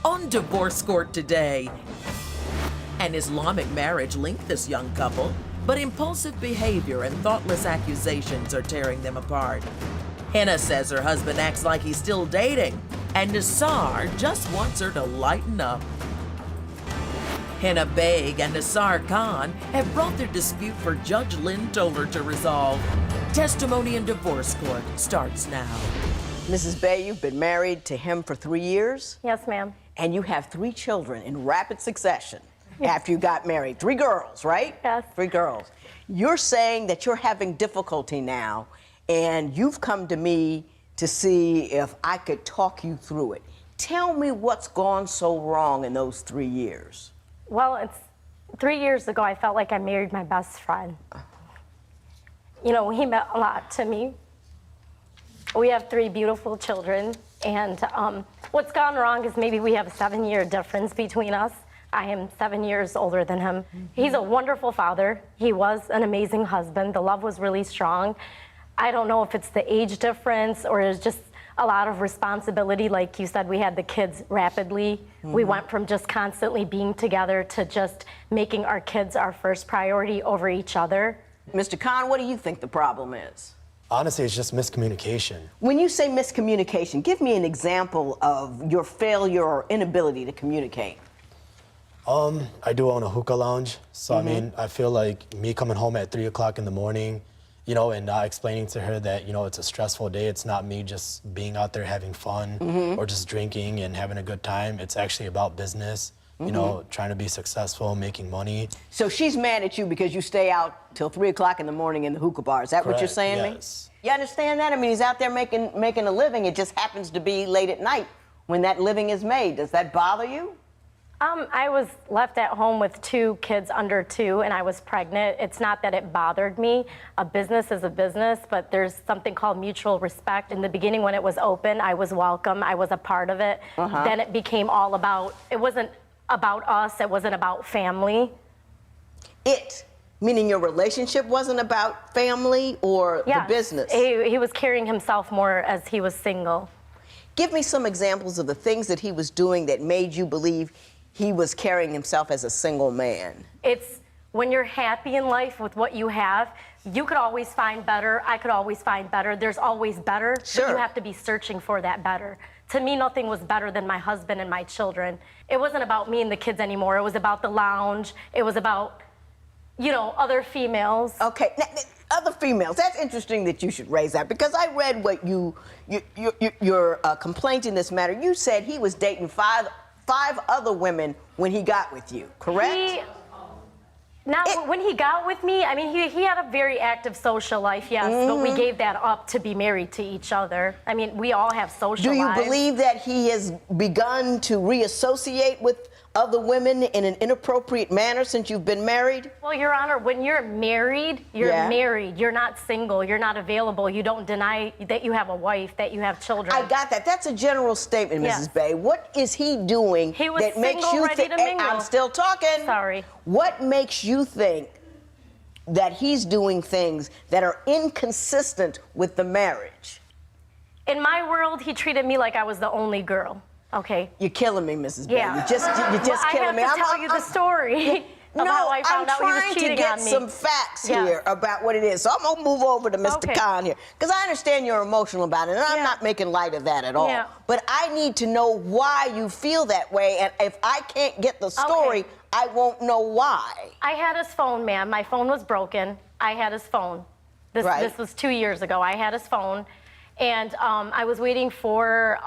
on Divorce Court today. An Islamic marriage linked this young couple, but impulsive behavior and thoughtless accusations are tearing them apart. Hina says her husband acts like he's still dating, and Nassar just wants her to lighten up. Hina Beg and Nassar Khan have brought their dispute for Judge Lynn Toller to resolve. Testimony in divorce court starts now. Mrs. Bay, you've been married to him for 3 years? Yes, ma'am. And you have 3 children in rapid succession after you got married. 3 girls, right? Yes. 3 girls. You're saying that you're having difficulty now, and you've come to me to see if I could talk you through it. Tell me what's gone so wrong in those 3 years. Well, it's 3 years ago, I felt like I married my best friend. You know, he meant a lot to me. We have 3 beautiful children, and what's gone wrong is maybe we have a 7-year difference between us. I am 7 years older than him. He's a wonderful father. He was an amazing husband. The love was really strong. I don't know if it's the age difference or it's just a lot of responsibility. Like you said, we had the kids rapidly. We went from just constantly being together to just making our kids our first priority over each other. Mr. Khan, what do you think the problem is? Honestly, it's just miscommunication. When you say miscommunication, give me an example of your failure or inability to communicate. I do own a hookah lounge, so I mean, I feel like me coming home at 3 o'clock in the morning, you know, and not explaining to her that, you know, it's a stressful day. It's not me just being out there having fun or just drinking and having a good time. It's actually about business, you know, trying to be successful, making money. So she's mad at you because you stay out till 3 o'clock in the morning in the hookah bar. Is that what you're saying Yes. to me? You understand that? I mean, he's out there making a living. It just happens to be late at night when that living is made. Does that bother you? I was left at home with 2 kids under 2, and I was pregnant. It's not that it bothered me. A business is a business, but there's something called mutual respect. In the beginning, when it was open, I was welcome. I was a part of it. Then it became all about, it wasn't about us. It wasn't about family. Meaning your relationship wasn't about family or the business? He was carrying himself more as he was single. Give me some examples of the things that he was doing that made you believe he was carrying himself as a single man. It's when you're happy in life with what you have, you could always find better. I could always find better. There's always better. Sure. But you have to be searching for that better. To me, nothing was better than my husband and my children. It wasn't about me and the kids anymore. It was about the lounge. It was about, you know, other females. Okay, now, other females. That's interesting that you should raise that, because I read what your complaint in this matter. You said he was dating five other women when he got with you, correct? When he got with me, I mean, he had a very active social life, yes, but we gave that up to be married to each other. I mean, we all have social lives. Do you believe that he has begun to reassociate with other women in an inappropriate manner since you've been married? Well, Your Honor, when you're married, you're married. You're not single. You're not available. You don't deny that you have a wife, that you have children. I got that. That's a general statement, Mrs. Bay. What is he doing that makes you think? I'm still talking. Sorry. What makes you think that he's doing things that are inconsistent with the marriage? In my world, he treated me like I was the only girl. Okay. You're killing me, Mrs. Bay. Yeah. You're just killing me. I have to tell you the story. No, how I found out he was cheating on me. I'm trying to get some facts here about what it is. So I'm going to move over to Mr. Khan here, because I understand you're emotional about it, and I'm not making light of that at all. But I need to know why you feel that way, and if I can't get the story, I won't know why. I had his phone, ma'am. My phone was broken. I had his phone. This was 2 years ago. I had his phone, and I was waiting for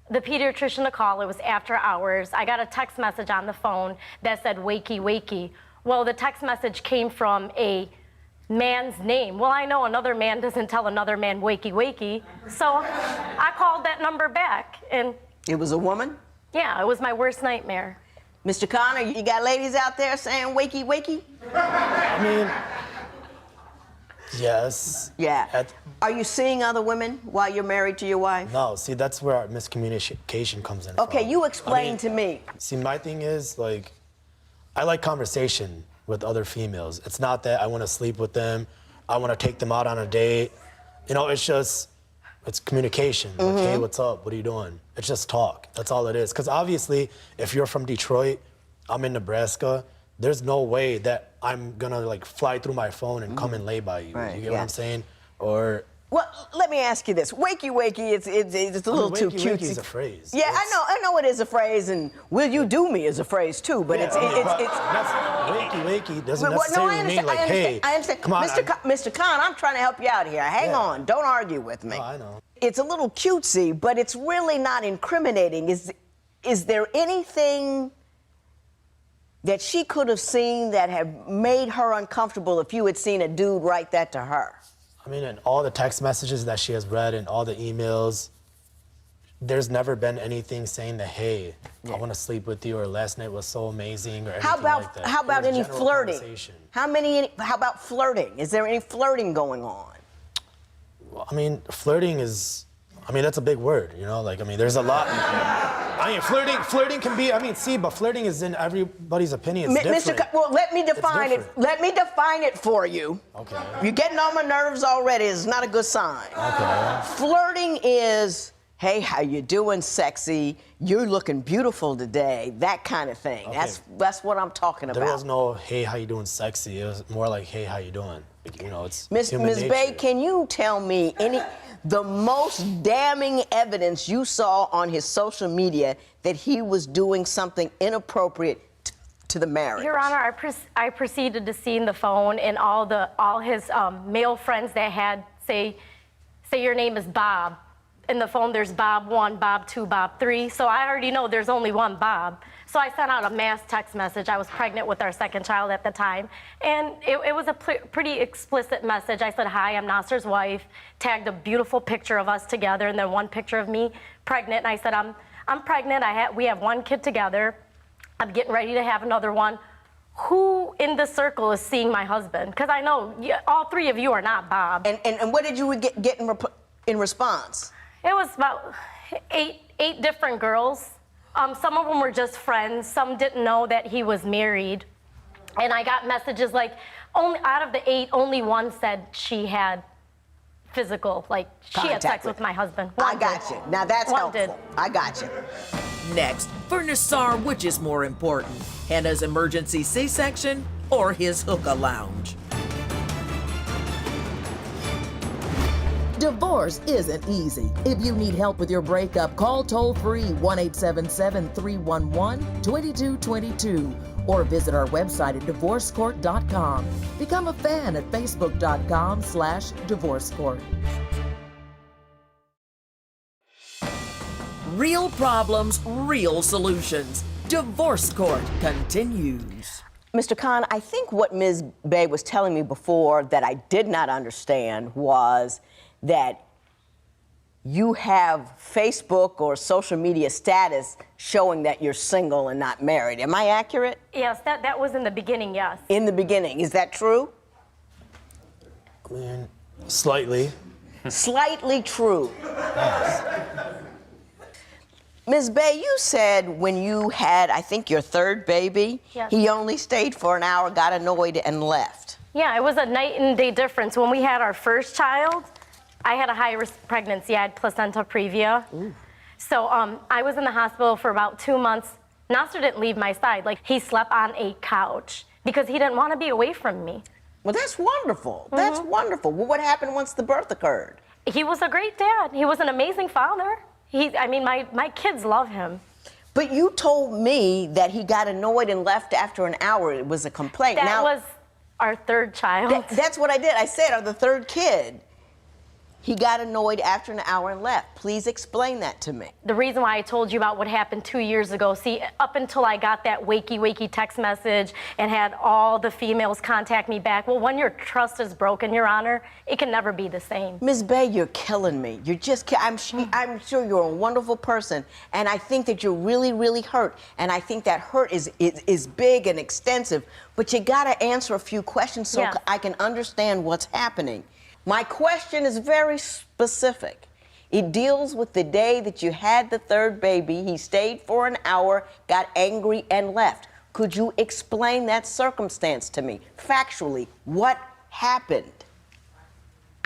the pediatrician to call. It was after hours. I got a text message on the phone that said, wakey, wakey. Well, the text message came from a man's name. Well, I know another man doesn't tell another man wakey, wakey. So I called that number back, and it was a woman? Yeah, it was my worst nightmare. Mr. Connor, you got ladies out there saying wakey, wakey? I mean, yes. Yeah. Are you seeing other women while you're married to your wife? No, see, that's where our miscommunication comes in. Okay, you explain to me. See, my thing is, like, I like conversation with other females. It's not that I want to sleep with them, I want to take them out on a date. You know, it's just, It's communication. Like, hey, what's up? What are you doing? It's just talk. That's all it is. Because obviously, if you're from Detroit, I'm in Nebraska, there's no way that I'm gonna like fly through my phone and come and lay by you. Right, You get what I'm saying? Or well, let me ask you this: wakey, wakey. It's a little too wakey, cute. Wakey is a phrase. Yeah, I know it is a phrase, and "will you do me" is a phrase too. But that's wakey, wakey doesn't necessarily mean like, hey, I understand. Come on, Mr. Khan, I'm trying to help you out here. Hang on, don't argue with me. No, I know. It's a little cutesy, but it's really not incriminating. Is there anything that she could have seen that had made her uncomfortable if you had seen a dude write that to her? I mean, in all the text messages that she has read and all the emails, there's never been anything saying that, hey, I want to sleep with you, or last night was so amazing, or anything like that. How about any flirting? Conversation. How about flirting? Is there any flirting going on? Well, I mean, flirting is, I mean, that's a big word, you know? Like, I mean, there's a lot. I mean, flirting can be, I mean, see, but flirting is in everybody's opinion. It's different. Well, let me define it. Let me define it for you. Okay. You're getting on my nerves already. It's not a good sign. Okay. Flirting is, hey, how you doing, sexy? You're looking beautiful today. That kind of thing. Okay. That's what I'm talking about. There was no, hey, how you doing, sexy. It was more like, hey, how you doing? You know, it's Ms. Bay, can you tell me the most damning evidence you saw on his social media that he was doing something inappropriate to the marriage? Your Honor, I proceeded to see in the phone and all his male friends that had say your name is Bob. In the phone, there's Bob 1, Bob 2, Bob 3. So I already know there's only one Bob. So I sent out a mass text message. I was pregnant with our second child at the time. And it was a pretty explicit message. I said, hi, I'm Nassar's wife, tagged a beautiful picture of us together, and then one picture of me pregnant. And I said, I'm pregnant. We have one kid together. I'm getting ready to have another one. Who in the circle is seeing my husband? Because I know all three of you are not Bob. And what did you get in response? It was about eight different girls. Some of them were just friends. Some didn't know that he was married. And I got messages like, only out of the 8, only one said she had physical, like she had sex with my husband. I got you. Now that's helpful. I got you. Next, for Nassar, which is more important, Hina's emergency C-section or his hookah lounge? Divorce isn't easy. If you need help with your breakup, call toll-free 1-877-311-2222 or visit our website at divorcecourt.com. Become a fan at facebook.com/divorcecourt. Real problems, real solutions. Divorce Court continues. Mr. Khan, I think what Ms. Bay was telling me before that I did not understand was that you have Facebook or social media status showing that you're single and not married. Am I accurate? Yes, that was in the beginning, yes. In the beginning. Is that true? I mean, slightly. Slightly true. Yes. Ms. Bay, you said when you had, I think, your third baby, yes, he only stayed for an hour, got annoyed, and left. Yeah, it was a night and day difference. When we had our first child, I had a high-risk pregnancy. I had placenta previa. Ooh. So I was in the hospital for about 2 months. Nassar didn't leave my side. Like, he slept on a couch because he didn't want to be away from me. Well, that's wonderful. Mm-hmm. That's wonderful. Well, what happened once the birth occurred? He was a great dad. He was an amazing father. My kids love him. But you told me that he got annoyed and left after an hour. It was a complaint. That was our third child. That's what I did. I said, or the third kid. He got annoyed after an hour and left. Please explain that to me. The reason why I told you about what happened 2 years ago, see, up until I got that wakey text message and had all the females contact me back, well, when your trust is broken, Your Honor, it can never be the same. Ms. Bay, you're killing me. You're just, I'm sure you're a wonderful person, and I think that you're really, really hurt, and I think that hurt is big and extensive, but you gotta answer a few questions so I can understand what's happening. My question is very specific. It deals with the day that you had the third baby. He stayed for an hour, got angry, and left. Could you explain that circumstance to me? Factually, what happened?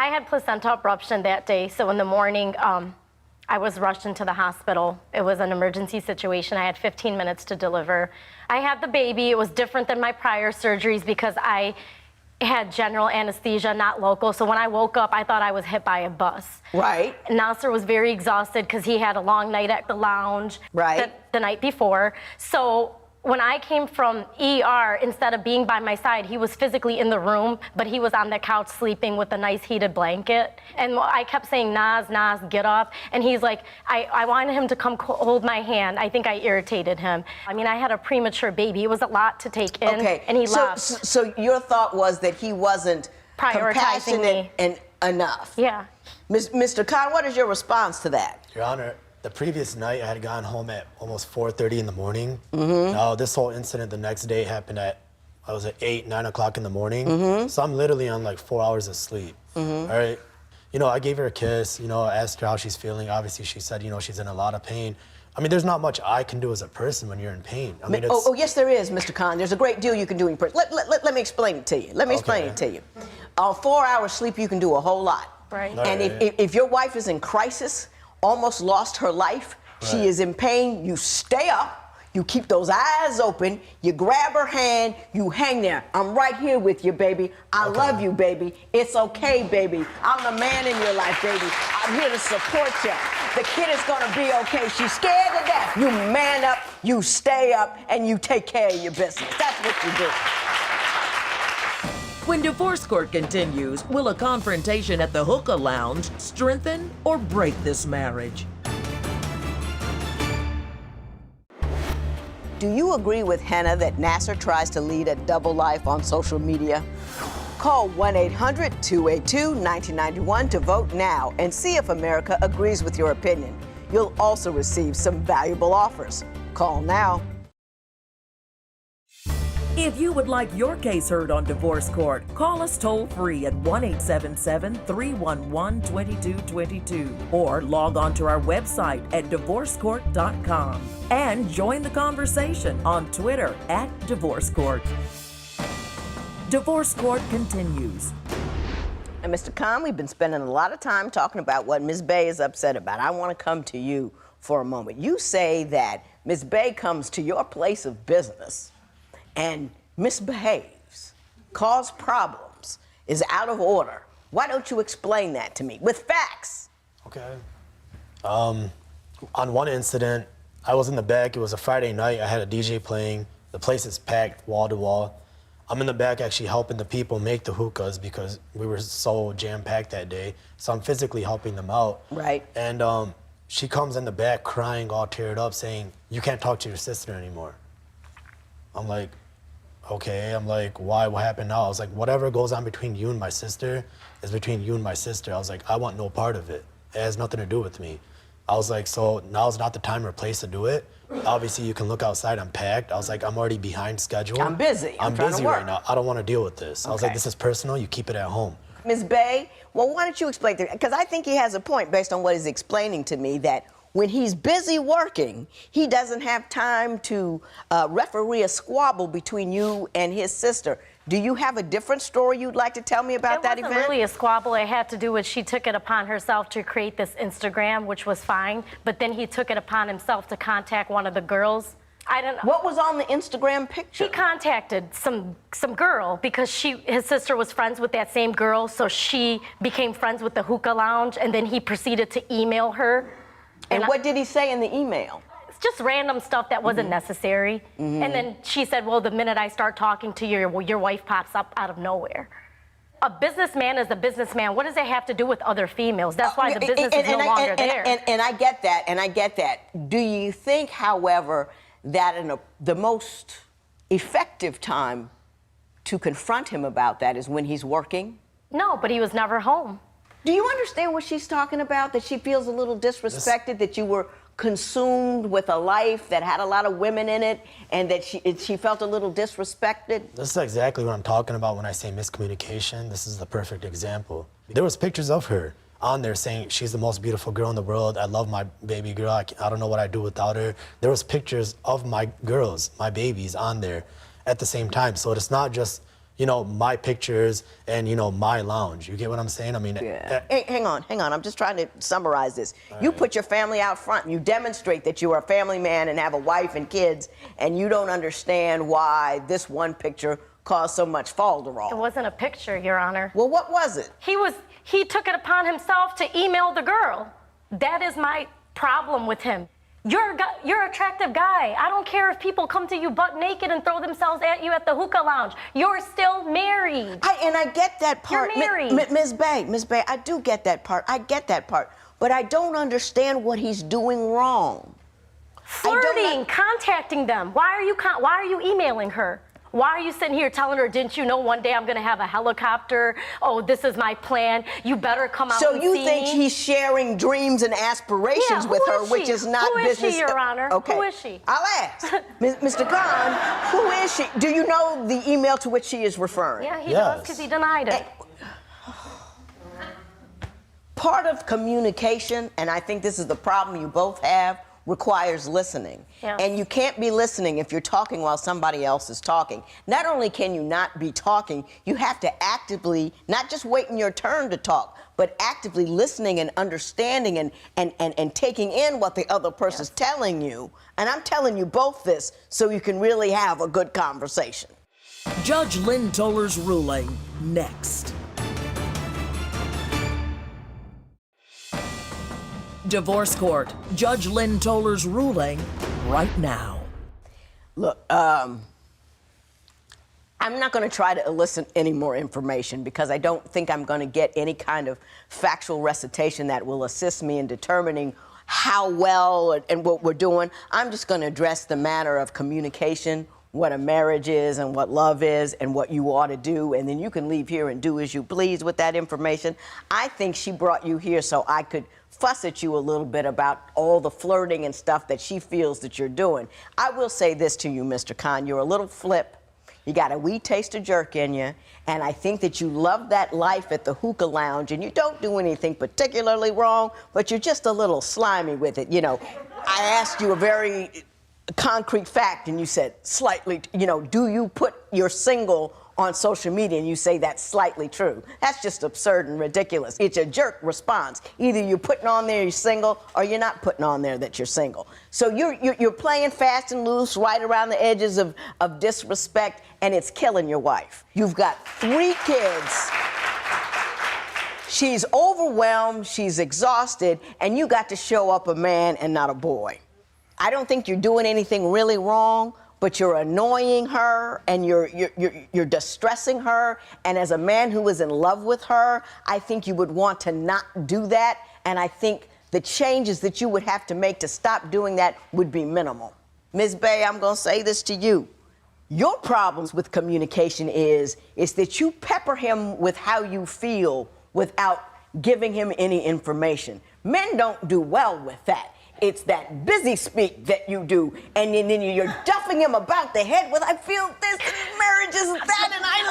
I had placenta abruption that day, so in the morning, I was rushed into the hospital. It was an emergency situation. I had 15 minutes to deliver. I had the baby. It was different than my prior surgeries because I had general anesthesia, not local. So when I woke up, I thought I was hit by a bus. Right. Nassar was very exhausted because he had a long night at the lounge the night before. So when I came from ER, instead of being by my side, he was physically in the room, but he was on the couch sleeping with a nice heated blanket. And I kept saying, Nas, get up. And he's like, I wanted him to come hold my hand. I think I irritated him. I mean, I had a premature baby. It was a lot to take in, and he left. So your thought was that he wasn't compassionate and enough. Yeah. Mr. Khan, what is your response to that? Your Honor, the previous night I had gotten home at almost 4:30 in the morning. Now this whole incident the next day happened at 8, 9 o'clock in the morning. So I'm literally on like 4 hours of sleep. All right. You know, I gave her a kiss, you know, asked her how she's feeling. Obviously she said, you know, she's in a lot of pain. I mean, there's not much I can do as a person when you're in pain. I mean, oh, yes, there is, Mr. Khan. There's a great deal you can do in person. Let me explain it to you. Let me explain it to you. 4 hours sleep, you can do a whole lot. Right. And if your wife is in crisis, almost lost her life, she is in pain, you stay up, you keep those eyes open, you grab her hand, you hang there. I'm right here with you, baby. I love you, baby. It's okay, baby. I'm the man in your life, baby. I'm here to support you. The kid is gonna be okay. She's scared to death. You man up, you stay up, and you take care of your business. That's what you do. When divorce court continues, will a confrontation at the hookah lounge strengthen or break this marriage? Do you agree with Hina that Nassar tries to lead a double life on social media? Call 1-800-282-1991 to vote now and see if America agrees with your opinion. You'll also receive some valuable offers. Call now. If you would like your case heard on divorce court, call us toll-free at 1-877-311-2222 or log on to our website at divorcecourt.com and join the conversation on Twitter at Divorce Court. Divorce Court continues. And Mr. Khan, we've been spending a lot of time talking about what Ms. Bay is upset about. I want to come to you for a moment. You say that Ms. Bay comes to your place of business and misbehaves, causes problems, is out of order. Why don't you explain that to me with facts? Okay. On one incident, I was in the back. It was a Friday night. I had a DJ playing. The place is packed wall to wall. I'm in the back actually helping the people make the hookahs because we were so jam-packed that day. So I'm physically helping them out. Right. And she comes in the back crying, all teared up, saying, "You can't talk to your sister anymore." I'm like, okay. I'm like, why? What happened now? I was like, whatever goes on between you and my sister is between you and my sister. I was like, I want no part of it. It has nothing to do with me. I was like, so now's not the time or place to do it. Obviously, you can look outside. I'm packed. I was like, I'm already behind schedule. I'm busy. I'm busy right now. I don't want to deal with this. I was like, this is personal. You keep it at home. Ms. Bay, well, why don't you explain to me? Because I think he has a point based on what he's explaining to me that when he's busy working, he doesn't have time to referee a squabble between you and his sister. Do you have a different story you'd like to tell me about that event? It wasn't really a squabble. It had to do with she took it upon herself to create this Instagram, which was fine. But then he took it upon himself to contact one of the girls. I don't know. What was on the Instagram picture? He contacted some girl because his sister was friends with that same girl, so she became friends with the hookah lounge, and then he proceeded to email her. And what did he say in the email? It's just random stuff that wasn't necessary. And then she said, well, the minute I start talking to you, your wife pops up out of nowhere. A businessman is a businessman. What does it have to do with other females? That's why the business is no longer there. And I get that, and I get that. Do you think, however, that the most effective time to confront him about that is when he's working? No, but he was never home. Do you understand what she's talking about? That she feels a little disrespected, that you were consumed with a life that had a lot of women in it, and that she felt a little disrespected? This is exactly what I'm talking about when I say miscommunication. This is the perfect example. There was pictures of her on there saying she's the most beautiful girl in the world. I love my baby girl. I don't know what I'd do without her. There was pictures of my girls, my babies, on there at the same time. So it's not just, you know, my pictures and, you know, my lounge. You get what I'm saying? I mean, Hey, hang on. I'm just trying to summarize this. You put your family out front. You demonstrate that you are a family man and have a wife and kids, and you don't understand why this one picture caused so much falderall. It wasn't a picture, Your Honor. Well, what was it? He took it upon himself to email the girl. That is my problem with him. You're an attractive guy. I don't care if people come to you butt naked and throw themselves at you at the hookah lounge. You're still married. I get that part. You're married. Ms. Bay, I do get that part. I get that part. But I don't understand what he's doing wrong. Flirting, contacting them. Why are you emailing her? Why are you sitting here telling her, didn't you know one day I'm going to have a helicopter? Oh, this is my plan. You better come out and see me. So you think he's sharing dreams and aspirations with her, which is not business? Who is she, Your Honor? Okay. Who is she? I'll ask. Mr. Khan, who is she? Do you know the email to which she is referring? Yeah, he does, because he denied it. Part of communication, and I think this is the problem you both have, requires listening. Yeah. And you can't be listening if you're talking while somebody else is talking. Not only can you not be talking, you have to actively, not just waiting your turn to talk, but actively listening and understanding and taking in what the other person's telling you. And I'm telling you both this so you can really have a good conversation. Judge Lynn Toller's ruling next. Divorce Court, Judge Lynn Toller's ruling right now. Look, I'm not going to try to elicit any more information because I don't think I'm going to get any kind of factual recitation that will assist me in determining how well and what we're doing. I'm just going to address the matter of communication, what a marriage is and what love is and what you ought to do, and then you can leave here and do as you please with that information. I think she brought you here so I could fuss at you a little bit about all the flirting and stuff that she feels that you're doing. I will say this to you, Mr. Khan, you're a little flip. You got a wee taste of jerk in you, and I think that you love that life at the hookah lounge, and you don't do anything particularly wrong, but you're just a little slimy with it. You know, I asked you a very concrete fact, and you said slightly, you know, do you put your single on social media, and you say that's slightly true. That's just absurd and ridiculous. It's a jerk response. Either you're putting on there you're single, or you're not putting on there that you're single. So you're playing fast and loose right around the edges of disrespect, and it's killing your wife. You've got 3 kids. She's overwhelmed, she's exhausted, and you got to show up a man and not a boy. I don't think you're doing anything really wrong, but you're annoying her and you're distressing her. And as a man who is in love with her, I think you would want to not do that. And I think the changes that you would have to make to stop doing that would be minimal. Ms. Bay, I'm going to say this to you. Your problems with communication is that you pepper him with how you feel without giving him any information. Men don't do well with that. It's that busy speak that you do, and then you're duffing him about the head with, I feel this, and marriage is that, and I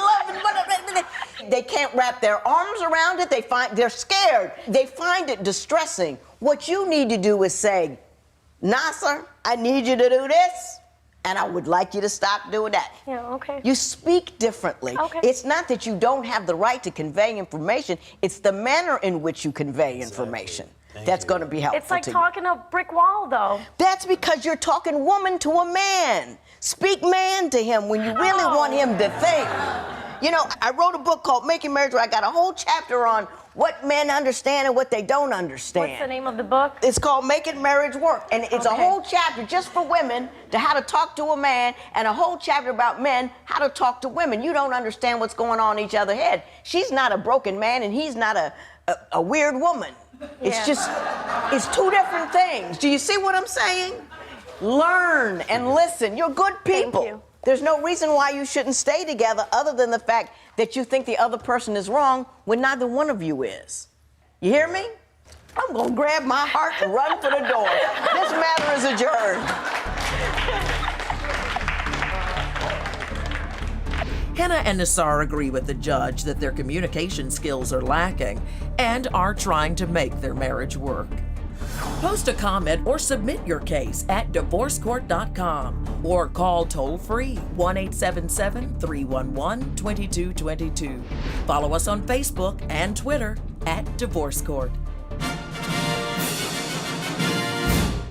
love it. They can't wrap their arms around it. They're scared. They find it distressing. What you need to do is say, Nassar, I need you to do this, and I would like you to stop doing that. Yeah, okay. You speak differently. Okay. It's not that you don't have the right to convey information. It's the manner in which you convey information. That's going to be helpful. It's like talking a brick wall, though. That's because you're talking woman to a man. Speak man to him when you really want him to think. You know, I wrote a book called Making Marriage where I got a whole chapter on what men understand and what they don't understand. What's the name of the book? It's called Making Marriage Work. And it's a whole chapter just for women to how to talk to a man, and a whole chapter about men how to talk to women. You don't understand what's going on in each other's head. She's not a broken man and he's not a weird woman. It's just, it's 2 different things. Do you see what I'm saying? Learn and listen. You're good people. Thank you. There's no reason why you shouldn't stay together other than the fact that you think the other person is wrong when neither one of you is. You hear me? I'm going to grab my heart and run for the door. This matter is adjourned. Hina and Nassar agree with the judge that their communication skills are lacking and are trying to make their marriage work. Post a comment or submit your case at divorcecourt.com or call toll-free 1-877-311-2222. Follow us on Facebook and Twitter at Divorce Court.